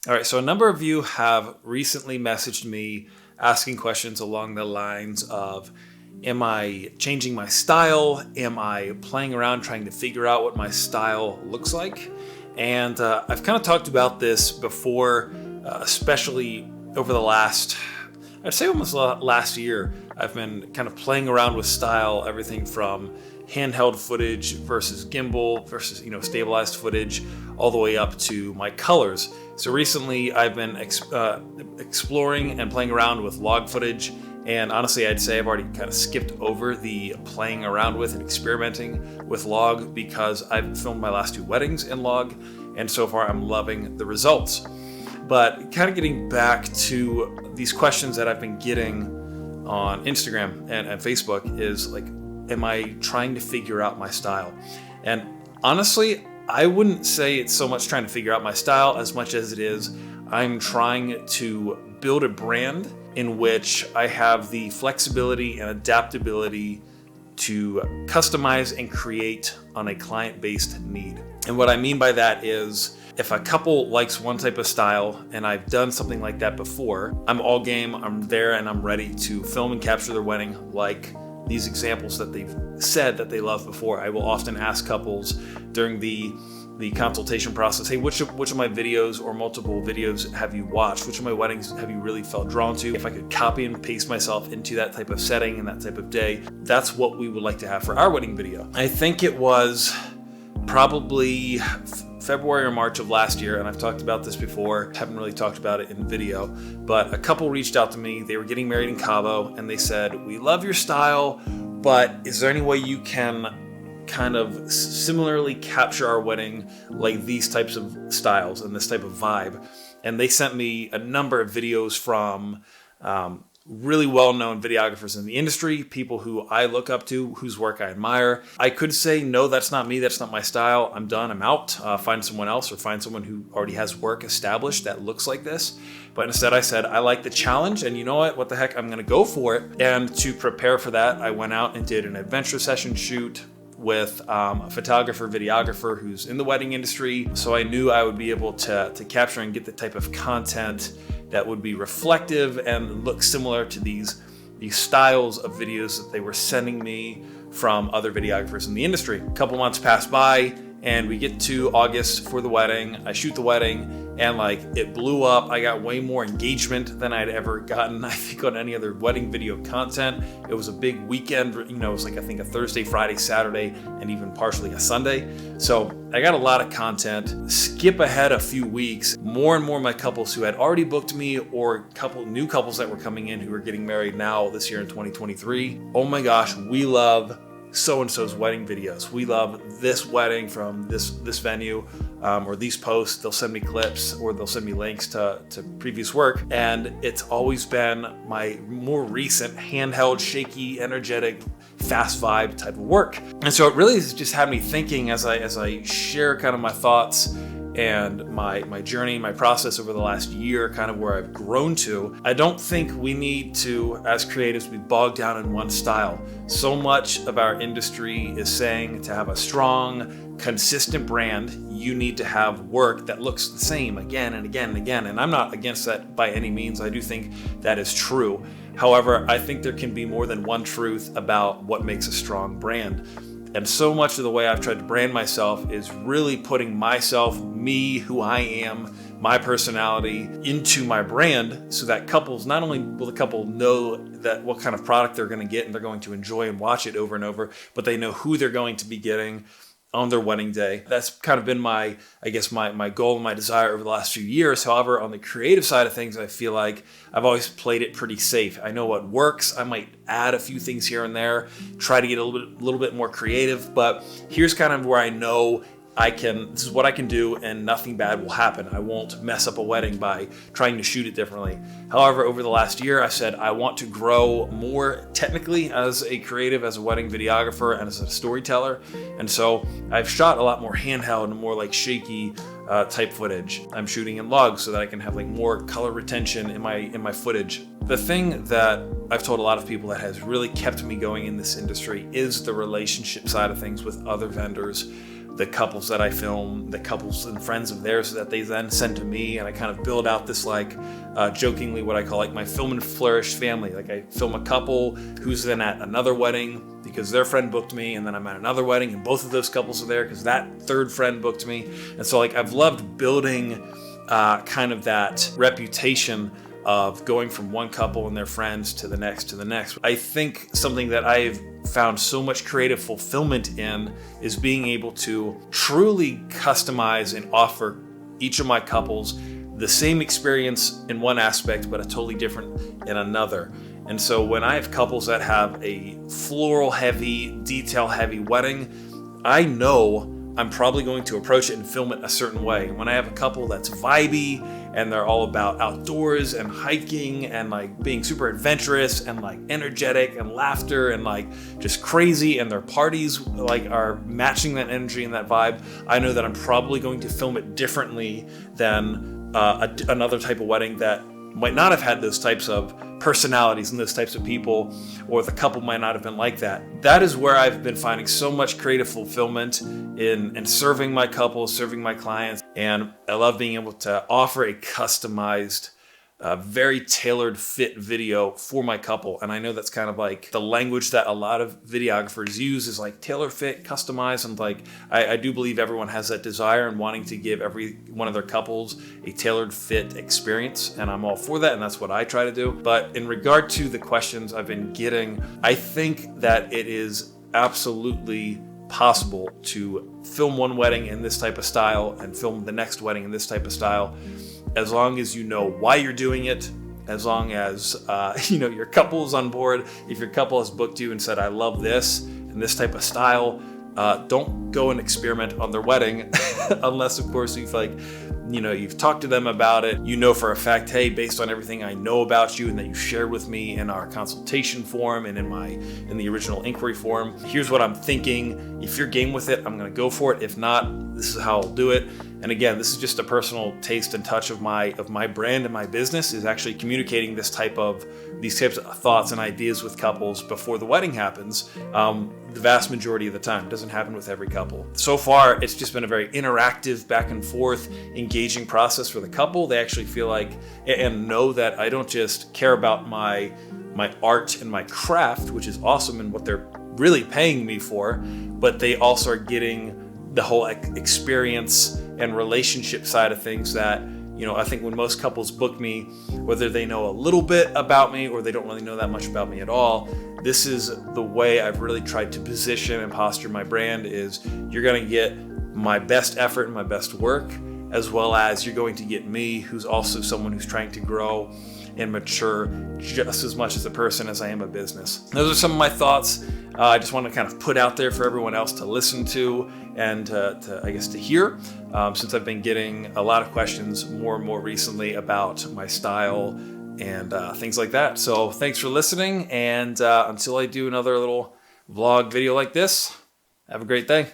All right, so a number of you have recently messaged me asking questions along the lines of, am I changing my style? Am I playing around trying to figure out what my style looks like? And I've kind of talked about this before, especially over the last, I'd say almost last year. I've been kind of playing around with style, everything from handheld footage versus gimbal versus stabilized footage, all the way up to my colors. So recently I've been exploring and playing around with log footage, and honestly I'd say I've already kind of skipped over the playing around with and experimenting with log because I've filmed my last 2 weddings in log, and so far I'm loving the results. But kind of getting back to these questions that I've been getting on Instagram and Facebook is like, am I trying to figure out my style? And honestly, I wouldn't say it's so much trying to figure out my style as much as it is I'm trying to build a brand in which I have the flexibility and adaptability to customize and create on a client-based need. And what I mean by that is, if a couple likes one type of style and I've done something like that before, I'm all game, I'm there, and I'm ready to film and capture their wedding like these examples that they've said that they love before. I will often ask couples during the consultation process, hey, which of my videos or multiple videos have you watched? Which of my weddings have you really felt drawn to? If I could copy and paste myself into that type of setting and that type of day, that's what we would like to have for our wedding video. I think it was probably February or March of last year, and I've talked about this before, haven't really talked about it in video, but a couple reached out to me. They were getting married in Cabo, and they said, we love your style, but is there any way you can kind of similarly capture our wedding like these types of styles and this type of vibe? And they sent me a number of videos from really well-known videographers in the industry, people who I look up to, whose work I admire. I could say, no, that's not me, that's not my style, I'm done, I'm out, find someone else, or find someone who already has work established that looks like this. But instead I said, I like the challenge, and you know what the heck, I'm gonna go for it. And to prepare for that, I went out and did an adventure session shoot with a photographer, videographer who's in the wedding industry. So I knew I would be able to capture and get the type of content that would be reflective and look similar to these styles of videos that they were sending me from other videographers in the industry. A couple months pass by, and we get to August for the wedding. I shoot the wedding, and it blew up. I got way more engagement than I'd ever gotten, I think, on any other wedding video content. It was a big weekend, it was I think a Thursday, Friday, Saturday, and even partially a Sunday. So I got a lot of content. Skip ahead a few weeks, more and more of my couples who had already booked me, or new couples that were coming in who were getting married now this year in 2023. Oh my gosh, we love so-and-so's wedding videos. We love this wedding from this venue, or these posts. They'll send me clips, or they'll send me links to previous work. And it's always been my more recent handheld, shaky, energetic, fast vibe type of work. And so it really has just had me thinking as I share kind of my thoughts and my journey, my process over the last year, kind of where I've grown to. I don't think we need to, as creatives, be bogged down in one style. So much of our industry is saying to have a strong, consistent brand, you need to have work that looks the same again and again and again. And I'm not against that by any means. I do think that is true. However, I think there can be more than one truth about what makes a strong brand. And so much of the way I've tried to brand myself is really putting myself, me, who I am, my personality into my brand, so that couples, not only will the couple know that what kind of product they're going to get and they're going to enjoy and watch it over and over, but they know who they're going to be getting on their wedding day. That's kind of been my goal and my desire over the last few years. However, on the creative side of things, I feel like I've always played it pretty safe. I know what works. I might add a few things here and there, try to get a little bit more creative, but here's kind of where I know this is what I can do, and nothing bad will happen. I won't mess up a wedding by trying to shoot it differently. However, over the last year, I said I want to grow more technically as a creative, as a wedding videographer, and as a storyteller. And so I've shot a lot more handheld and more shaky type footage. I'm shooting in logs so that I can have more color retention in my footage. The thing that I've told a lot of people that has really kept me going in this industry is the relationship side of things with other vendors. the couples that I film, the couples and friends of theirs that they then send to me, and I kind of build out this jokingly what I call my film and flourish family. Like I film a couple who's then at another wedding because their friend booked me, and then I'm at another wedding and both of those couples are there because that third friend booked me. And so I've loved building kind of that reputation of going from one couple and their friends to the next to the next. I think something that I've found so much creative fulfillment in is being able to truly customize and offer each of my couples the same experience in one aspect, but a totally different in another. And so when I have couples that have a floral heavy, detail heavy wedding, I know I'm probably going to approach it and film it a certain way. And when I have a couple that's vibey and they're all about outdoors and hiking and being super adventurous and energetic and laughter and just crazy, and their parties are matching that energy and that vibe, I know that I'm probably going to film it differently than another type of wedding that might not have had those types of personalities and those types of people, or the couple might not have been like that. That is where I've been finding so much creative fulfillment in serving my couples, serving my clients. And I love being able to offer a customized, very tailored fit video for my couple. And I know that's kind of the language that a lot of videographers use is tailor fit, customize. And I do believe everyone has that desire and wanting to give every one of their couples a tailored fit experience. And I'm all for that. And that's what I try to do. But in regard to the questions I've been getting, I think that it is absolutely possible to film one wedding in this type of style and film the next wedding in this type of style, as long as you know why you're doing it, as long as your couple is on board. If your couple has booked you and said, I love this and this type of style, don't go and experiment on their wedding unless, of course, you've talked to them about it. You know for a fact, hey, based on everything I know about you and that you shared with me in our consultation form and in the original inquiry form, here's what I'm thinking. If you're game with it, I'm going to go for it. If not, this is how I'll do it. And again, this is just a personal taste and touch of my brand and my business, is actually communicating these types of thoughts and ideas with couples before the wedding happens. The vast majority of the time. It doesn't happen with every couple. So far, it's just been a very interactive, back and forth, engaging process for the couple. They actually feel and know that I don't just care about my art and my craft, which is awesome and what they're really paying me for, but they also are getting the whole experience and relationship side of things that, I think when most couples book me, whether they know a little bit about me or they don't really know that much about me at all, this is the way I've really tried to position and posture my brand. Is you're going to get my best effort and my best work, as well as you're going to get me, who's also someone who's trying to grow and mature just as much as a person as I am a business. Those are some of my thoughts. I just want to kind of put out there for everyone else to listen to and to hear, since I've been getting a lot of questions more and more recently about my style and things like that. So thanks for listening, and until I do another little vlog video like this, have a great day.